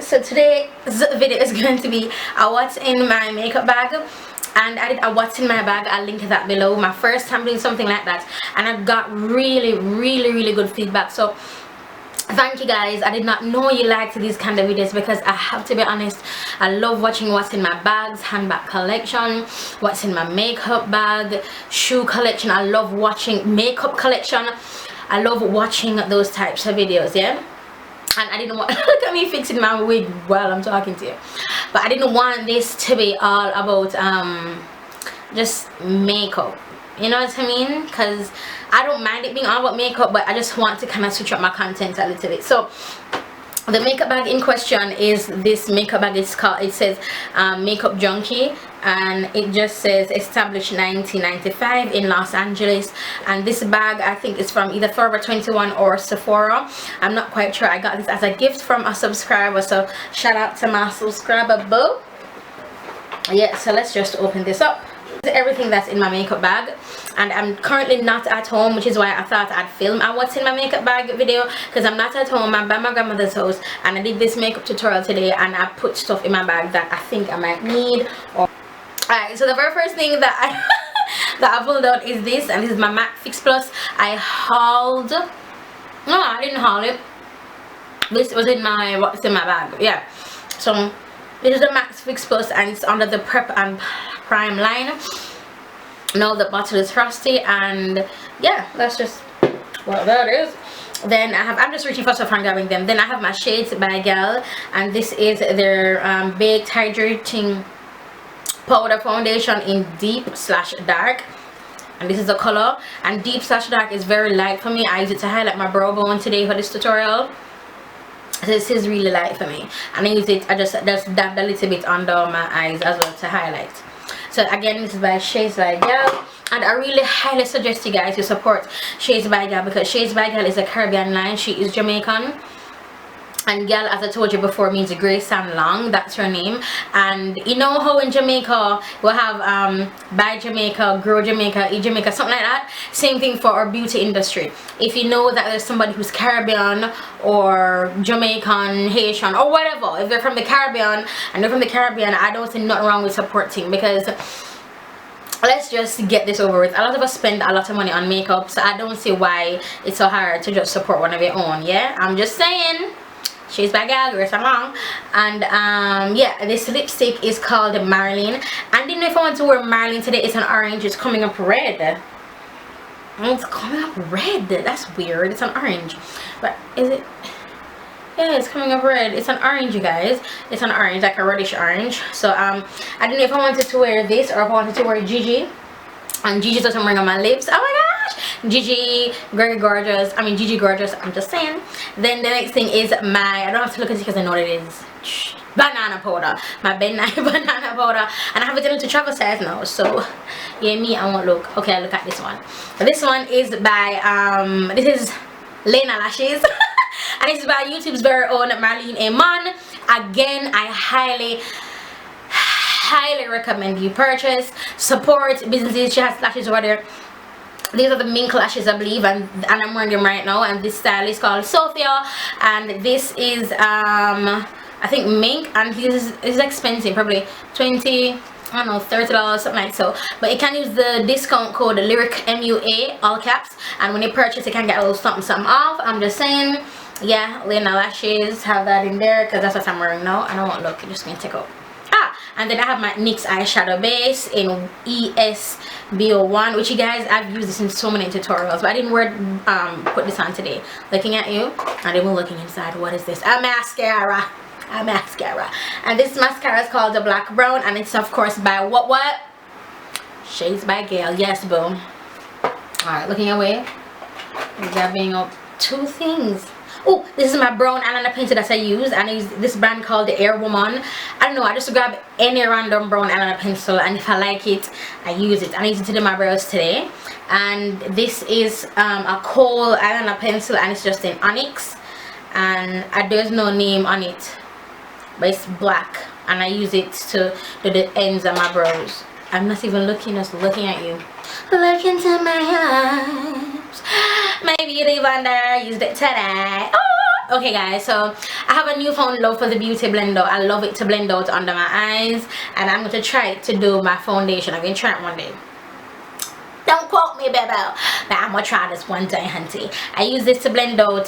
guys, so today's video is going to be a what's in my makeup bag, and I did a what's in my bag. I'll link that below. My first time doing something like that, and I got really good feedback, so thank you guys. I did not know you liked these kind of videos because I have to be honest, I love watching what's in my bags, handbag collection, what's in my makeup bag, shoe collection. I love watching makeup collection. I love watching those types of videos, yeah. And I didn't want look at me fixing my wig while I'm talking to you, but I didn't want this to be all about just makeup, you know what I mean? Because I don't mind it being all about makeup, but I just want to kind of switch up my content a little bit. So the makeup bag in question is this makeup bag. It's called, it says Makeup Junkie, and it just says established 1995 in Los Angeles. And this bag, I think, is from either Forever 21 or Sephora. I'm not quite sure. I got this as a gift from a subscriber, so shout out to my subscriber boo. Yeah, so let's just open this up. Everything that's in my makeup bag, and I'm currently not at home, which is why I thought I'd film a what's in my makeup bag video, because I'm not at home. I'm by my grandmother's house, and I did this makeup tutorial today, and I put stuff in my bag that I think I might need. Alright, so the very first thing that I pulled out is this, and this is my MAC Fix Plus. I hauled, no, I didn't haul it. This was in my what's in my bag, yeah. So this is the MAC Fix Plus, and it's under the Prep and Prime line. Now the bottle is frosty, and yeah, that's just what that is. Then I'm just reaching for stuff and grabbing them. Then I have my shades by Gal, and this is their baked hydrating powder foundation in deep/dark, and this is the color. And deep/dark is very light for me. I use it to highlight my brow bone today for this tutorial. This is really light for me, and I use it, I just dab a little bit under my eyes as well to highlight. So again, this is by Shades by Gal, and I really highly suggest you guys to support Shades by Gal, because Shades by Gal is a Caribbean line. She is Jamaican, and Gal, as I told you before, means Grace and Long. That's her name. And you know how in Jamaica we'll have Buy Jamaica, Grow Jamaica, Eat Jamaica, something like that. Same thing for our beauty industry. If you know that there's somebody who's Caribbean or Jamaican, Haitian, or whatever, if they're from the Caribbean and they're from the Caribbean, I don't see nothing wrong with supporting, because let's just get this over with. A lot of us spend a lot of money on makeup, so I don't see why it's so hard to just support one of your own. Yeah, I'm just saying. She's by Gal, Grace and Long. And yeah, this lipstick is called Marilyn. I didn't know if I want to wear Marilyn today. It's an orange. It's coming up red. It's coming up red. That's weird. It's an orange, but is it? Yeah, it's coming up red. It's an orange, you guys. It's an orange, like a reddish orange. So I didn't know if I wanted to wear this or if I wanted to wear Gigi. And Gigi doesn't ring on my lips. Oh my gosh, Gigi Gorgeous. I mean Gigi Gorgeous, I'm just saying. Then the next thing is my, I don't have to look at it because I know what it is, banana powder. My banana powder, and I have it in to travel size now, so yeah, me, I won't look. Okay, I'll look at this one. This one is by this is Lena Lashes and this is by YouTube's very own Marlene Amon. Again, I highly recommend you purchase, support businesses. She has lashes over there. These are the mink lashes, I believe, and I'm wearing them right now. And this style is called Sophia, and this is I think mink, and this is expensive, probably 20, I don't know, $30, something like so. But you can use the discount code Lyric MUA, all caps, and when you purchase you can get a little something off. I'm just saying, yeah, Lena Lashes, have that in there because that's what I'm wearing now. And I won't look, I'm just gonna take out. And then I have my NYX eyeshadow base in ESBO1, which you guys, I've used this in so many tutorials, but I didn't put this on today. Looking at you, and then we're looking inside. What is this? A mascara. A mascara. And this mascara is called the Black Brown, and it's of course by what? Shades by Gal. Yes, boom. Alright, looking away. Grabbing up two things. Oh, this is my brown eyeliner pencil that I use, and I use this brand called the Air Woman. I don't know, I just grab any random brown eyeliner pencil, and if I like it, I use it. I use it to do my brows today. And this is a kohl eyeliner pencil, and it's just in onyx, and there's no name on it, but it's black, and I use it to do the ends of my brows. I'm not even looking, just looking at you. Look into my eyes. My beauty blender, used it today. Oh, Okay guys, so I have a newfound love for the beauty blender. I love it to blend out under my eyes, and I'm going to try it to do my foundation. I'm going to try it one day. Don't quote me, baby, but I'm gonna try this one day, hunty. I use this to blend out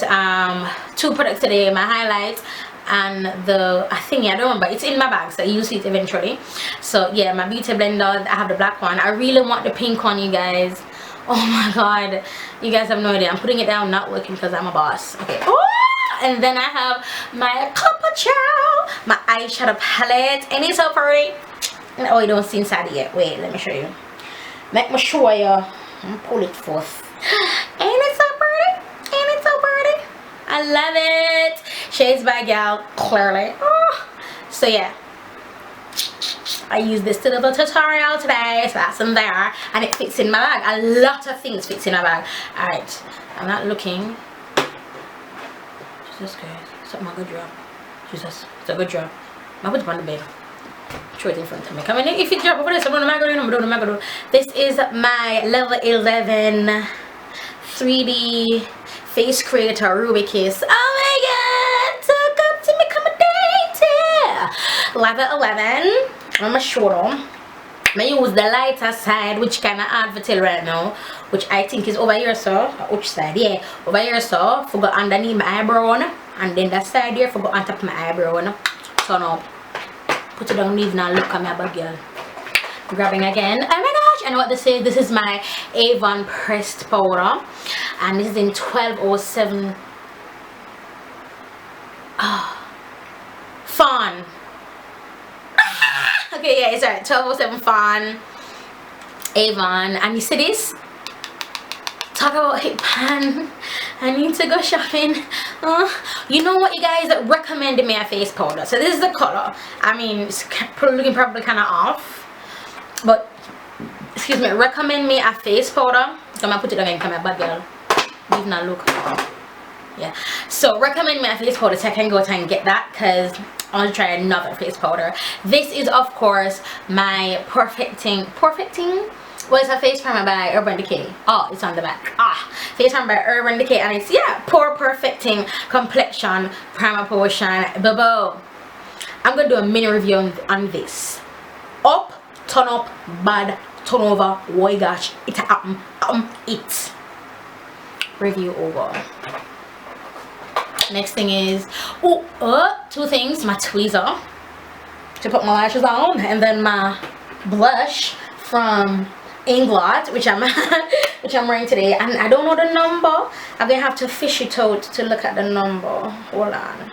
2 products today, my highlights and the, I think, I don't remember, it's in my bag, so you'll see it eventually. So yeah, my beauty blender, I have the black one. I really want the pink one, you guys. Oh my god, you guys have no idea. I'm putting it down, not working because I'm a boss. Okay. Oh! And then I have my Chow, my eyeshadow palette, and it's so pretty. Oh, you don't see inside it yet. Wait, let me show you. Make me show you. I'm pull it forth. Ain't it so pretty? Ain't it so pretty? I love it. Shades by Gal, clearly. Oh. So yeah, I use this to do the tutorial today, so that's in there, and it fits in my bag. A lot of things fits in my bag. Alright, I'm not looking. Jesus Christ, something a good job. Jesus, it's a good job. I put it on the bed. Throw it in front of me. Come in. If it drop over this, I'm doing. This is my level 11 3D face creator Ruby Kiss. Oh my god! Talk up to me, come a date. Level 11. I'm gonna show them. I use the lighter side, which kind of hard to tell right now, which I think is over here, so which side? Yeah, over here, so for go underneath my eyebrow, and then that side here for go on top of my eyebrow. So now put it down, leave now, look at my bag, girl. Grabbing again. Oh my gosh, I know what this is. This is my Avon pressed powder, and this is in 1207 Fawn. Okay, yeah, it's alright. 1207 Fawn Avon. And you see this? Talk about hip pan. I need to go shopping. You know what, you guys recommended me a face powder. So this is the color. I mean, it's looking probably kind of off, but excuse me, recommend me a face powder. I'm gonna put it again, come here, bad girl. Leave now, look. Yeah, so recommend me a face powder so I can go out and get that, because I want to try another face powder. This is of course my perfecting, well, it's a face primer by Urban Decay. Oh, it's on the back. Face primer by Urban Decay, and it's, yeah, pore perfecting complexion primer potion. Bobo, I'm gonna do a mini review on this. Up, turn up, bad, turn over. Oh gosh, it happen. It review over. Next thing is, two things. My tweezer to put my lashes on, and then my blush from Inglot, which I'm wearing today, and I don't know the number. I'm gonna have to fish it out to look at the number. Hold on.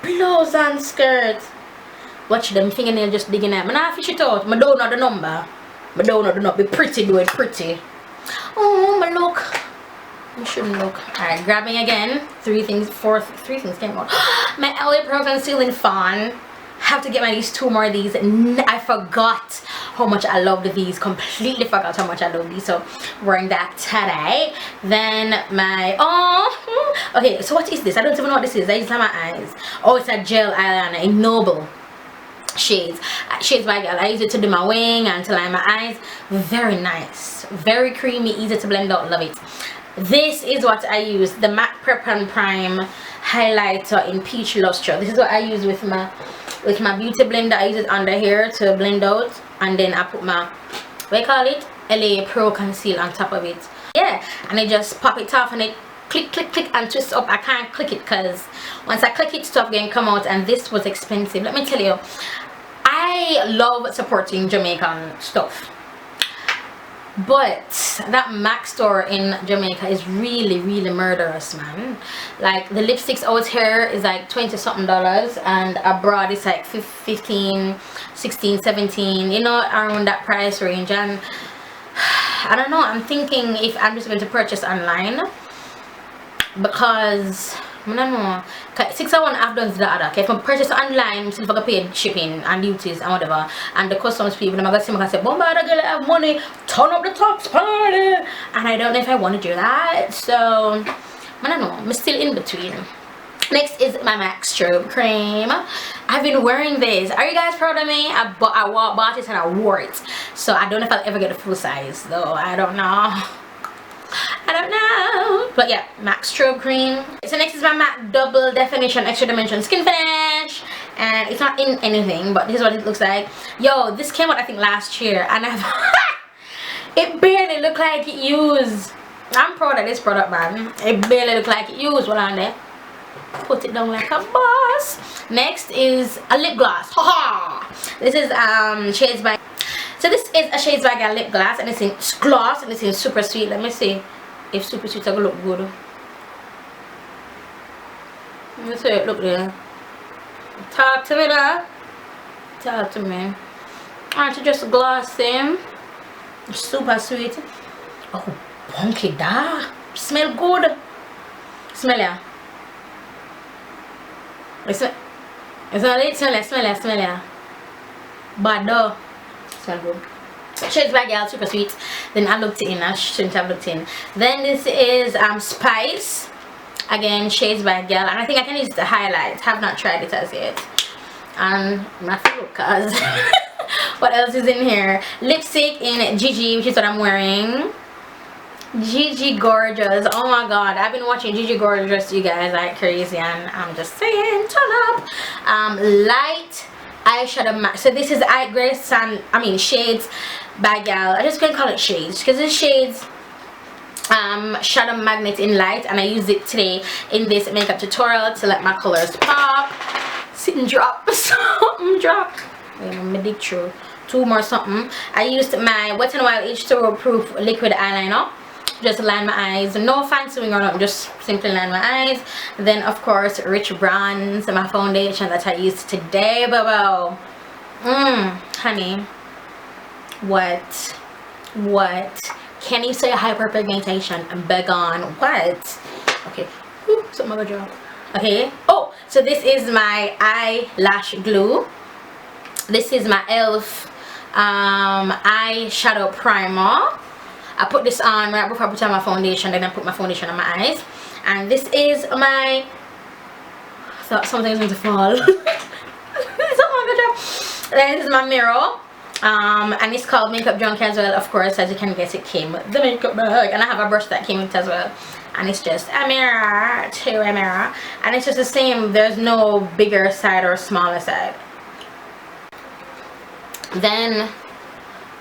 Blouse and skirt. Watch them fingernail just digging out. I fish it out. I don't know the number. I don't know the number. Be pretty, do it pretty. Oh, my look. I shouldn't look. Alright, grabbing again. Three things came out. My LA Pro Concealing Fawn. Have to get these 2 more of these. I forgot how much I loved these. Completely forgot how much I love these. So wearing that today. Then my okay, so what is this? I don't even know what this is. I use it on my eyes. Oh, it's a gel eyeliner in Noble shades by Gal. I use it to do my wing and to line my eyes. Very nice, very creamy, easy to blend out. Love it. This is what I use, the MAC Prep and Prime highlighter in Peach Luster. This is what I use with my beauty blender. I use it under here to blend out, and then I put my, what you call it, LA Pro Conceal on top of it. Yeah, and I just pop it off, and it click and twist up. I can't click it because once I click it, stuff can come out, and this was expensive. Let me tell you, I love supporting Jamaican stuff, but that MAC store in Jamaica is really murderous, man. Like the lipsticks out here is like $20 something, and abroad it's like 15, 16, 17, you know, around that price range. And I don't know, I'm thinking if I'm just going to purchase online, because I don't know, 6 of one half does the other. Okay, if I purchase online, I'm still gonna pay shipping and duties and whatever, and the customs people, I'm gonna say, "Bomba, the girl have money, turn up the tax party," and I don't know if I want to do that. So I don't know, I'm still in between. Next is my MAC Strobe Cream. I've been wearing this. Are you guys proud of me? I bought it and I wore it. So I don't know if I'll ever get a full size though. I don't know. don't know. But yeah, MAC strobe cream. So next is my MAC double definition extra dimension skin finish, and it's not in anything, but this is what it looks like. Yo, this came out I think last year, and I've it barely looked like it used. I'm proud of this product, man. It barely looked like it used. What on there? Put it down like a boss. Next is a lip gloss. Haha. This is Shades by. So this is a Shades by Gal lip gloss, and it's in gloss, and it's in super sweet. Let me see if super sweet will look good. Let me see it look there. Talk to me now. Talk to me. Aren't you just glossy? Super sweet. Oh, punky da. Smell good. Smell ya. Smell ya. Bad though. Smell good. Shades by Gal, super sweet. Then I looked in. I shouldn't have looked in. Then this is Spice. Again, Shades by Gal, and I think I can use the highlight. Have not tried it as yet. And nothing because what else is in here? Lipstick in Gigi, which is what I'm wearing. Gigi Gorgeous. Oh my god, I've been watching Gigi Gorgeous, you guys, like crazy, and I'm just saying, turn up. Light eyeshadow matte. So this is Shades by Gal. I just couldn't call it Shades because it's Shades shadow magnet in light, and I used it today in this makeup tutorial to let my colors pop. Sit and drop. Something drop. I'm gonna dig through two more something. I used my Wet n Wild H2O proof liquid eyeliner just to line my eyes. No fancying or nothing, just simply line my eyes. Then of course Rich Bronze, my foundation that I used today, bubble. Honey, what can you say? Hyperpigmentation and begone. What? Okay. Ooh, something gonna drop. Okay. Oh, so this is my eyelash glue. This is my ELF eyeshadow primer. I put this on right before I put on my foundation, then I put my foundation on my eyes. And this is my, I thought something was going to fall. Then this is my mirror. And it's called Makeup Drunk as well. Of course, as you can guess, it came with the makeup bag, and I have a brush that came with it as well. And it's just a mirror to a mirror, and it's just the same. There's no bigger side or smaller side. Then,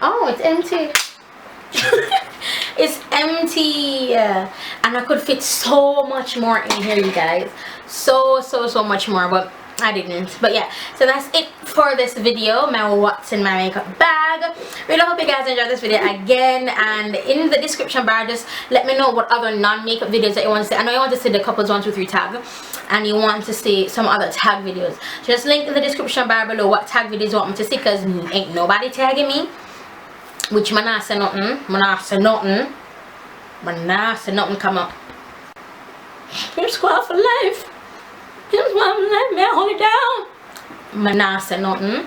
oh, it's empty. It's empty, and I could fit so much more in here, you guys. So much more, but I didn't. But yeah, so that's it for this video, my what's in my makeup bag. Really hope you guys enjoyed this video again, and in the description bar just let me know what other non-makeup videos that you want to see. I know you want to see the couples 1 2 3 tag, and you want to see some other tag videos. Just link in the description bar below what tag videos you want me to see, because ain't nobody tagging me. Which man not say nothing. Man not say nothing. Man not say nothing come up. You're squad for life. Here's why I'm like, man, hold it down. Man not say nothing.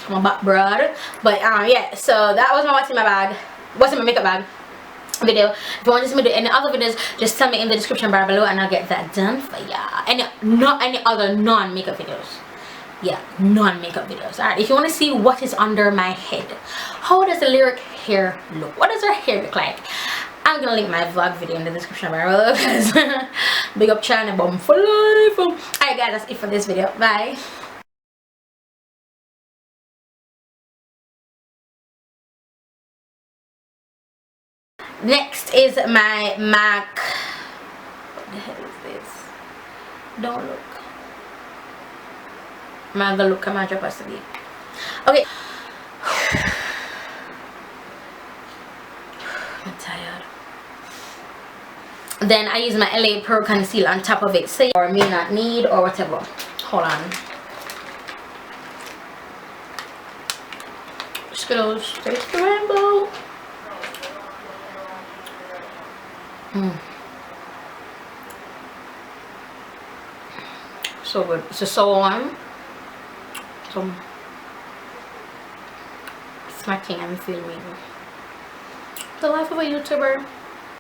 My back broad. But yeah, so that was my what's in my bag. What's in my makeup bag video. If you want to see me do any other videos, just tell me in the description bar below, and I'll get that done for ya. Not any other non-makeup videos. Yeah, non-makeup videos. Alright, if you want to see what is under my head, how does the lyric hair look, what does her hair look like, I'm gonna link my vlog video in the description bar below, because big up channel bomb for life. Alright guys, that's it for this video. Bye. Next is my MAC. What the hell is this? Don't look. I'm gonna look at my drop asleep. Okay. I'm tired. Then I use my LA Pro concealer on top of it, say or may not need or whatever. Hold on. Just gonna straight to the rainbow. So good. It's just so warm. Some smacking and filming. The life of a YouTuber.